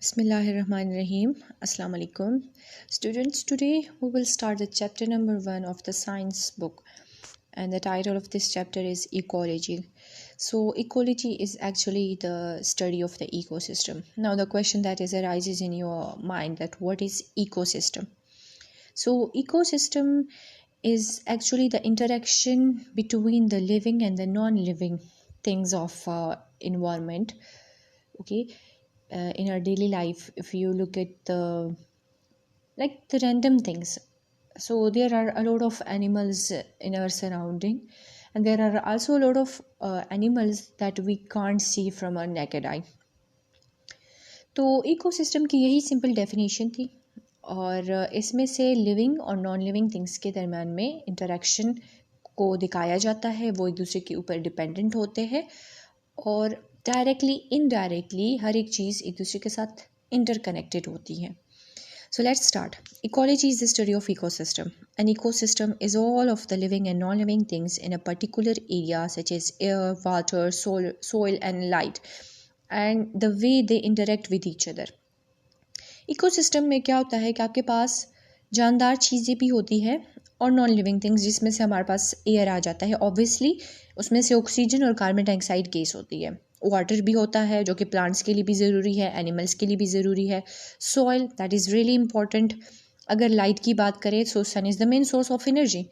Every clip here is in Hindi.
Bismillahirrahmanirrahim. Assalamu alaikum. Students, today we will start the chapter number 1 of the science book, and the title of this chapter is ecology. So ecology is actually the study of the ecosystem. Now the question that arises in your mind, that what is ecosystem? So ecosystem is actually the interaction between the living and the non-living things of environment. Okay, in our daily life, if you look at the random things, so there are a lot of animals in our surrounding, and there are also a lot of animals that we can't see from our naked eye. तो इकोसिस्टम की यही सिंपल डेफिनेशन थी, और इसमें से लिविंग और नॉन लिविंग थिंग्स के दरम्यान में इंटरेक्शन को दिखाया जाता है। वो एक दूसरे के ऊपर डिपेंडेंट होते हैं, और डायरेक्टली इनडायरेक्टली हर एक चीज़ एक दूसरे के साथ इंटरकनेक्टेड होती है। So let's start. Ecology is the study of ecosystem. An ecosystem is all of the living and non-living things in a particular area, such as air, water, soil and light, and the way they interact with each other. Ecosystem में क्या होता है कि आपके पास जानदार चीज़ें भी होती है और नॉन लिविंग थिंग्स, जिसमें से हमारे पास एयर आ जाता है। ऑब्वियसली उसमें से ऑक्सीजन और कार्बन डाइऑक्साइड गैस होती है। वाटर भी होता है, जो कि प्लांट्स के लिए भी ज़रूरी है, एनिमल्स के लिए भी ज़रूरी है। Soil, that is really important. अगर लाइट की बात करें तो sun is the main source of energy.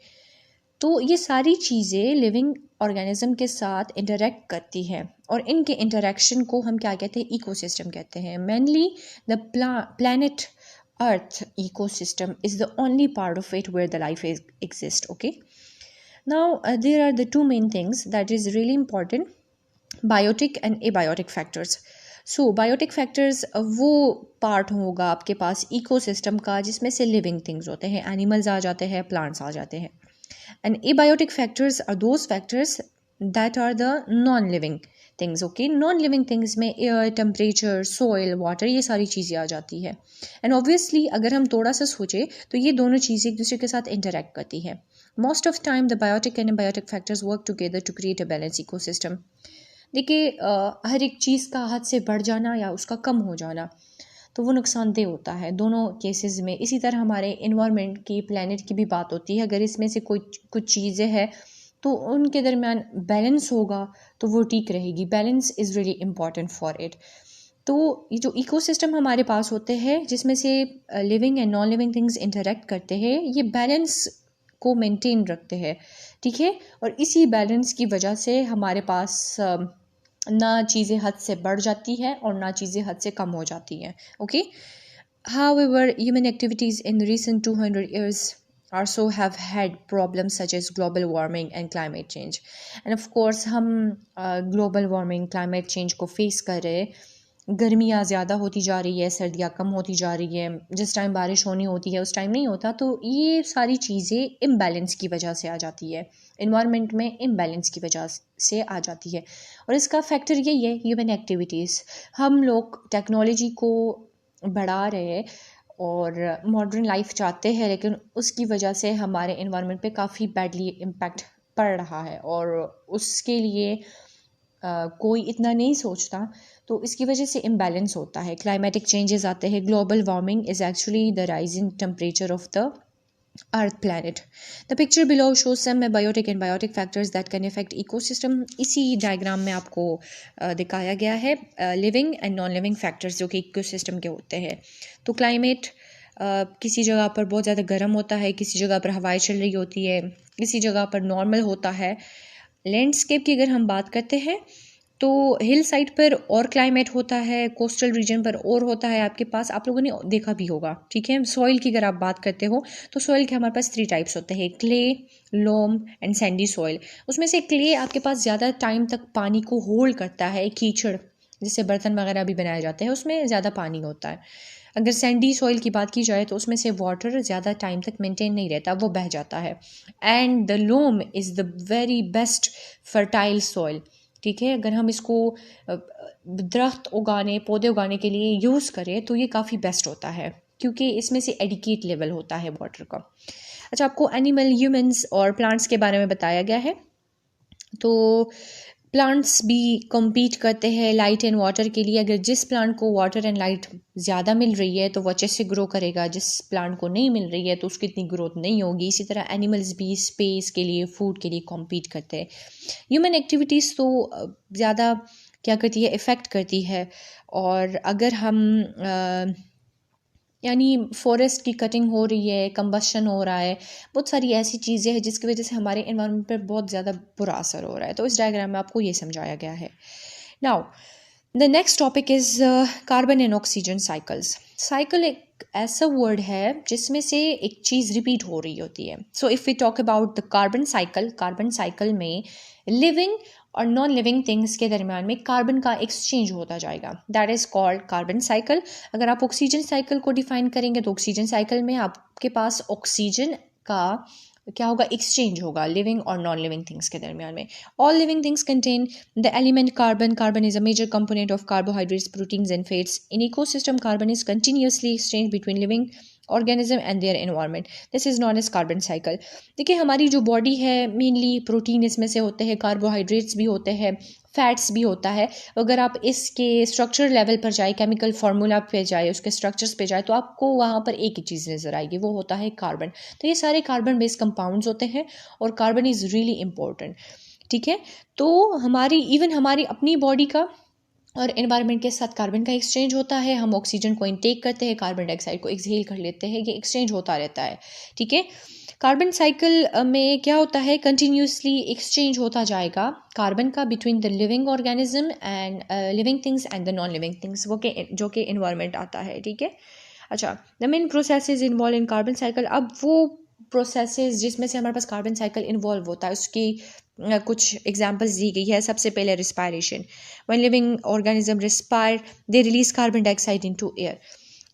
तो ये सारी चीज़ें लिविंग ऑर्गेनिज्म के साथ इंटरेक्ट करती हैं, और इनके इंटरेक्शन को हम क्या कहते हैं? इकोसिस्टम कहते हैं। Mainly the planet earth ecosystem is the only part of it where the life exist. Okay, now there are the two main things that is really important, biotic and abiotic factors. So biotic factors वो पार्ट होगा आपके पास इकोसिस्टम का जिसमें से लिविंग थिंग्स होते हैं, एनिमल्स आ जाते हैं, प्लांट्स आ जाते हैं। And abiotic factors are those factors that are the non living things. Okay, non living things में एयर, टेम्परेचर, सॉइल, वाटर, ये सारी चीज़ें आ जाती है। एंड ऑब्वियसली अगर हम थोड़ा सा सोचें तो ये दोनों चीज़ें एक दूसरे के साथ इंटरेक्ट करती है। Most of time the biotic and abiotic factors work together to create a balance ecosystem. देखिए, हर एक चीज़ का हद से बढ़ जाना या उसका कम हो जाना तो वो नुकसानदेह होता है दोनों केसेस में। इसी तरह हमारे इन्वायरमेंट की, प्लेनेट की भी बात होती है। अगर इसमें से कोई कुछ चीज़ें हैं तो उनके दरमियान बैलेंस होगा तो वो ठीक रहेगी। Balance is really important for it. तो ये जो इकोसिस्टम हमारे पास होते हैं जिसमें से living and non living things interact करते हैं, ये बैलेंस को मेंटेन रखते हैं, ठीक है। और इसी बैलेंस की वजह से हमारे पास ना चीज़ें हद से बढ़ जाती है और ना चीज़ें हद से कम हो जाती हैं। Okay, however, human activities in recent 200 years also have had problems such as global warming and climate change. And of course हम global warming, climate change को face कर रहे हैं। गर्मियाँ ज़्यादा होती जा रही है, सर्दियाँ कम होती जा रही है, जिस टाइम बारिश होनी होती है उस टाइम नहीं होता। तो ये सारी चीज़ें इम्बैलेंस की वजह से आ जाती है, इन्वायरमेंट में इम्बैलेंस की वजह से आ जाती है। और इसका फैक्टर यही है, ह्यूमन एक्टिविटीज़। हम लोग टेक्नोलॉजी को बढ़ा रहे हैं और मॉडर्न लाइफ चाहते हैं, लेकिन उसकी वजह से हमारे इन्वायरमेंट पे काफ़ी बैडली इम्पैक्ट पड़ रहा है, और उसके लिए कोई इतना नहीं सोचता। तो इसकी वजह से इम्बैलेंस होता है, क्लाइमेटिक चेंजेस आते हैं। Global warming is actually the rising temperature of the earth planet. The picture below shows some biotic and biotic factors that can affect ecosystem. इसी डायग्राम में आपको दिखाया गया है living and non living factors जो कि इकोसिस्टम के होते हैं। तो क्लाइमेट, किसी जगह पर बहुत ज़्यादा गर्म होता है, किसी जगह पर हवाएं चल रही होती है, किसी जगह पर नॉर्मल होता है। लैंडस्केप की अगर हम बात करते हैं तो हिल साइड पर और क्लाइमेट होता है, कोस्टल रीजन पर और होता है। आपके पास, आप लोगों ने देखा भी होगा, ठीक है। सॉइल की अगर आप बात करते हो तो सॉइल के हमारे पास 3 टाइप्स होते हैं, clay, loam and sandy soil. उसमें से क्ले आपके पास ज़्यादा टाइम तक पानी को होल्ड करता है, कीचड़ जिससे बर्तन वगैरह भी बनाए जाते हैं उसमें ज़्यादा पानी होता है। अगर सैंडी सॉइल की बात की जाए तो उसमें से वाटर ज़्यादा टाइम तक मेंटेन नहीं रहता, वो बह जाता है। And the loam is the very best fertile soil, ठीक है। अगर हम इसको दरख्त उगाने, पौधे उगाने के लिए यूज़ करें तो ये काफ़ी बेस्ट होता है, क्योंकि इसमें से एडिकेट लेवल होता है वाटर का। अच्छा, आपको एनिमल, ह्यूमंस और प्लांट्स के बारे में बताया गया है। तो प्लांट्स भी compete करते हैं लाइट एंड वाटर के लिए। अगर जिस प्लांट को वाटर एंड लाइट ज़्यादा मिल रही है तो वो अच्छे से ग्रो करेगा, जिस प्लांट को नहीं मिल रही है तो उसकी इतनी ग्रोथ नहीं होगी। इसी तरह एनिमल्स भी स्पेस के लिए, फूड के लिए compete करते हैं। ह्यूमन एक्टिविटीज़ तो ज़्यादा क्या करती है, इफ़ेक्ट करती है। और अगर हम यानी फॉरेस्ट की कटिंग हो रही है, कंबशन हो रहा है, बहुत सारी ऐसी चीज़ें हैं जिसकी वजह से हमारे एनवायरनमेंट पर बहुत ज़्यादा बुरा असर हो रहा है। तो इस डायग्राम में आपको ये समझाया गया है। Now the next topic is carbon and oxygen cycles. Cycle एक ऐसा वर्ड है जिसमें से एक चीज़ रिपीट हो रही होती है। So if we talk about the carbon cycle में लिविंग और नॉन लिविंग थिंग्स के दरमियान में कार्बन का एक्सचेंज होता जाएगा, that is called carbon cycle. अगर आप ऑक्सीजन साइकिल को डिफाइन करेंगे तो ऑक्सीजन साइकिल में आपके पास ऑक्सीजन का क्या होगा, एक्सचेंज होगा लिविंग और नॉन लिविंग थिंग्स के दरमियान में। All living things contain the element carbon. Carbon is a major component of carbohydrates, proteins and fats. In ecosystem carbon is continuously exchange between living organism and their environment, this is known as carbon cycle. देखिए हमारी जो बॉडी है मेनली प्रोटीन इसमें से होते हैं, कार्बोहाइड्रेट्स भी होते हैं, फैट्स भी होता है। अगर आप इसके स्ट्रक्चर लेवल पर जाए, केमिकल फार्मूला पे जाए, उसके स्ट्रक्चर्स पे जाए तो आपको वहाँ पर एक ही चीज़ नज़र आएगी, वो होता है कार्बन। तो ये सारे कार्बन बेस्ड कंपाउंड्स होते हैं और कार्बन इज़ रियली इम्पोर्टेंट। ठीक है, तो हमारी अपनी बॉडी का और एनवायरनमेंट के साथ कार्बन का एक्सचेंज होता है। हम ऑक्सीजन को इनटेक करते हैं, कार्बन डाइऑक्साइड को एक्सहेल कर लेते हैं, ये एक्सचेंज होता रहता है। ठीक है, कार्बन साइकिल में क्या होता है, कंटिन्यूसली एक्सचेंज होता जाएगा कार्बन का between the living organism and living things and the non living things, जो कि इन्वायरमेंट आता है। ठीक है, अच्छा, the main processes involve in carbon cycle. अब वो प्रोसेसेस जिसमें से हमारे पास कार्बन साइकिल इन्वॉल्व होता है उसकी कुछ एग्जांपल्स दी गई है। सबसे पहले respiration. When living organism respire they release carbon dioxide into air.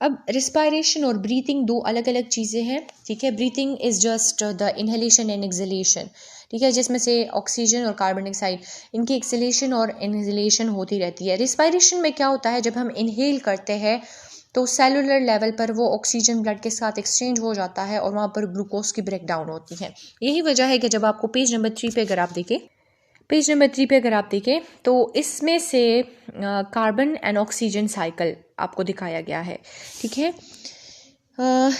अब रिस्पायरेशन और ब्रीथिंग दो अलग अलग चीज़ें हैं। ठीक है, breathing is just the inhalation and exhalation. ठीक है, जिसमें से ऑक्सीजन और कार्बन डाइऑक्साइड इनकी एक्सहेलेशन और इनहेलेशन होती रहती है। रिस्पायरेशन में क्या होता है, जब हम इनहेल करते हैं तो सेलुलर लेवल पर वो ऑक्सीजन ब्लड के साथ एक्सचेंज हो जाता है और वहाँ पर ग्लूकोज की ब्रेकडाउन होती है। यही वजह है कि जब आपको पेज नंबर 3 पे अगर आप देखें तो इसमें से कार्बन एंड ऑक्सीजन साइकिल आपको दिखाया गया है। ठीक है,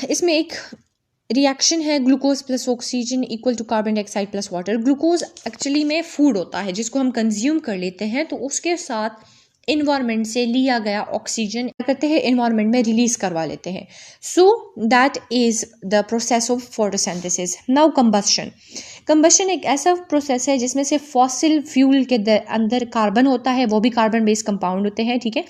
इसमें एक रिएक्शन है, glucose plus oxygen equal to carbon dioxide plus water. Glucose actually में फूड होता है जिसको हम कंज्यूम कर लेते हैं, तो उसके साथ इन्वायरमेंट से लिया गया ऑक्सीजन करते हैं, इन्वायरमेंट में रिलीज करवा लेते हैं। So that is the process of photosynthesis. Now combustion एक ऐसा प्रोसेस है जिसमें से फॉसिल फ्यूल के अंदर कार्बन होता है, वो भी कार्बन बेस्ड कंपाउंड होते हैं। ठीक है,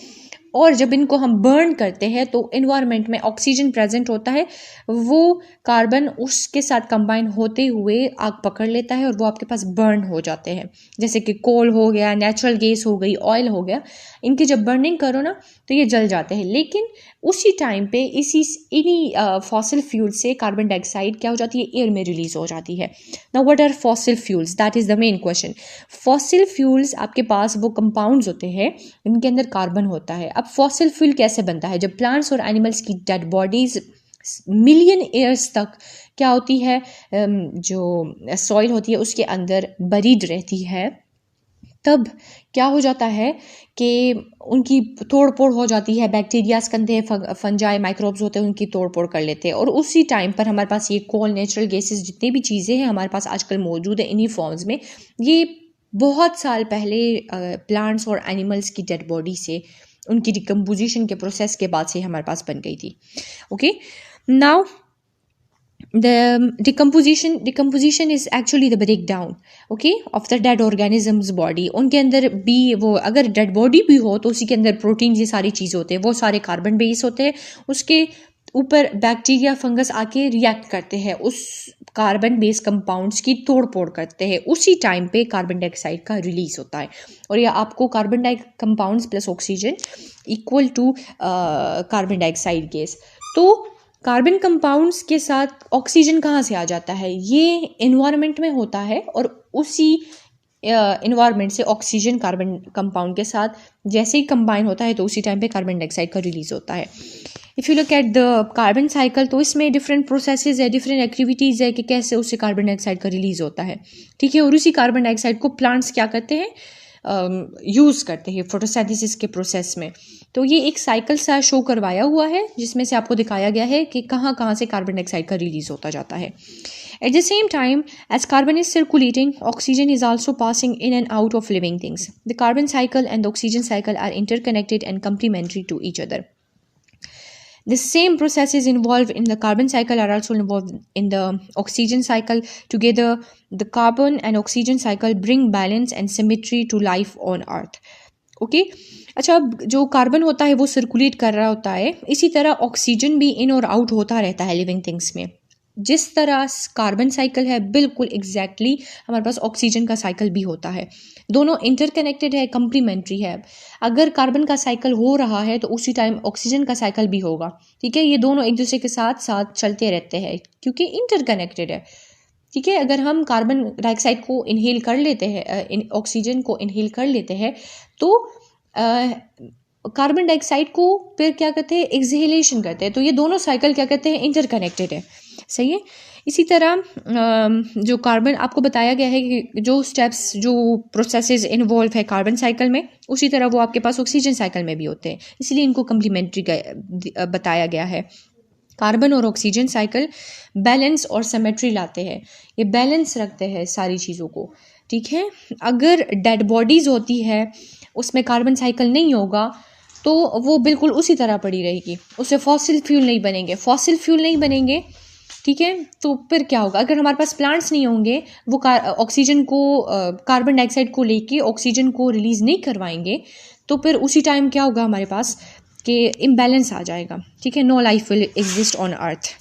और जब इनको हम बर्न करते हैं तो इन्वायरमेंट में ऑक्सीजन प्रेजेंट होता है, वो कार्बन उसके साथ कंबाइन होते हुए आग पकड़ लेता है और वो आपके पास बर्न हो जाते हैं। जैसे कि कोल हो गया, नेचुरल गैस हो गई, ऑयल हो गया, इनकी जब बर्निंग करो ना तो ये जल जाते हैं। लेकिन उसी टाइम पे इन्हीं फॉसिल फ्यूल से कार्बन डाइऑक्साइड क्या हो जाती है, एयर में रिलीज हो जाती है। Now what are fossil fuels, that is the main question. Fossil fuels आपके पास वो कंपाउंड्स होते हैं इनके अंदर कार्बन होता है। अब फॉसिल फ्यूल कैसे बनता है, जब प्लांट्स और एनिमल्स की डेड बॉडीज मिलियन ईयर्स तक क्या होती है, जो सॉइल होती है उसके अंदर बरीड रहती है, तब क्या हो जाता है कि उनकी तोड़ फोड़ हो जाती है, बैक्टीरियाज कंधे, फंजाई, माइक्रोब्स होते हैं, उनकी तोड़ फोड़ कर लेते हैं। और उसी टाइम पर हमारे पास ये कोल, नेचुरल गैसेस, जितनी भी चीज़ें हैं हमारे पास आजकल मौजूद है इन्हीं फॉर्म्स में, ये बहुत साल पहले प्लांट्स और एनिमल्स की डेड बॉडी से, उनकी डिकम्पोजिशन के प्रोसेस के बाद से हमारे पास बन गई थी। Okay, now the decomposition is actually the breakdown, okay, of the dead organisms body। उनके अंदर भी वो अगर डेड बॉडी भी हो तो उसी के अंदर प्रोटीन, ये सारी चीज़ होते हैं, वो सारे कार्बन बेस होते हैं। उसके ऊपर बैक्टीरिया, फंगस आके रिएक्ट करते हैं, उस कार्बन बेस कंपाउंड्स की तोड़ फोड़ करते हैं। उसी टाइम पे कार्बन डाइऑक्साइड का रिलीज होता है और यह आपको carbon compounds plus oxygen equal to carbon dioxide gas. तो कार्बन कंपाउंड्स के साथ ऑक्सीजन कहाँ से आ जाता है, ये इन्वायरमेंट में होता है और उसी इन्वायरमेंट से ऑक्सीजन कार्बन कंपाउंड के साथ जैसे ही कंबाइन होता है तो उसी टाइम पे कार्बन डाइऑक्साइड का रिलीज होता है। If you look at the carbon cycle तो इसमें डिफरेंट प्रोसेसेस है, डिफरेंट एक्टिविटीज़ है कि कैसे उससे कार्बन डाइऑक्साइड का रिलीज होता है। ठीक है, और उसी कार्बन डाइऑक्साइड को प्लांट्स क्या करते हैं, यूज़ करते हैं फोटोसिंथेसिस के प्रोसेस में। तो ये एक साइकिल सा शो करवाया हुआ है जिसमें से आपको दिखाया गया है कि कहाँ कहाँ से कार्बन डाइऑक्साइड का रिलीज होता जाता है। At the same time, as carbon is circulating, oxygen is also passing in and out of living things. The carbon cycle and the oxygen cycle are interconnected and complementary to each other. The same processes involved in the carbon cycle are also involved in the oxygen cycle. Together, the carbon and oxygen cycle bring balance and symmetry to life on Earth. Okay अच्छा, अब जो कार्बन होता है वो सर्कुलेट कर रहा होता है, इसी तरह ऑक्सीजन भी इन और आउट होता रहता है लिविंग थिंग्स में। जिस तरह कार्बन साइकिल है बिल्कुल एग्जैक्टली हमारे पास ऑक्सीजन का साइकिल भी होता है। दोनों इंटरकनेक्टेड है, कंप्लीमेंट्री है। अगर कार्बन का साइकिल हो रहा है तो उसी टाइम ऑक्सीजन का साइकिल भी होगा, ठीक है। ये दोनों एक दूसरे के साथ साथ चलते रहते हैं क्योंकि इंटरकनेक्टेड है, ठीक है। अगर हम कार्बन डाइऑक्साइड को इनहेल कर लेते हैं, ऑक्सीजन को इनहेल कर लेते हैं, तो कार्बन डाइऑक्साइड को फिर क्या करते हैं, एक्सहेलेशन करते हैं। तो ये दोनों साइकिल क्या कहते हैं, इंटरकनेक्टेड है, सही है। इसी तरह जो कार्बन आपको बताया गया है कि जो स्टेप्स जो प्रोसेसेस इन्वॉल्व है कार्बन साइकिल में, उसी तरह वो आपके पास ऑक्सीजन साइकिल में भी होते हैं, इसलिए इनको कम्प्लीमेंट्री बताया गया है। कार्बन और ऑक्सीजन साइकिल बैलेंस और सिमेट्री लाते हैं, ये बैलेंस रखते हैं सारी चीज़ों को, ठीक है। अगर डेड बॉडीज़ होती है उसमें कार्बन साइकिल नहीं होगा तो वो बिल्कुल उसी तरह पड़ी रहेगी, उससे फॉसिल फ्यूल नहीं बनेंगे, ठीक है। तो फिर क्या होगा, अगर हमारे पास प्लांट्स नहीं होंगे, वो ऑक्सीजन को कार्बन डाइऑक्साइड को लेके ऑक्सीजन को रिलीज़ नहीं करवाएंगे, तो फिर उसी टाइम क्या होगा हमारे पास कि इम्बैलेंस आ जाएगा, ठीक है। No life will exist on earth.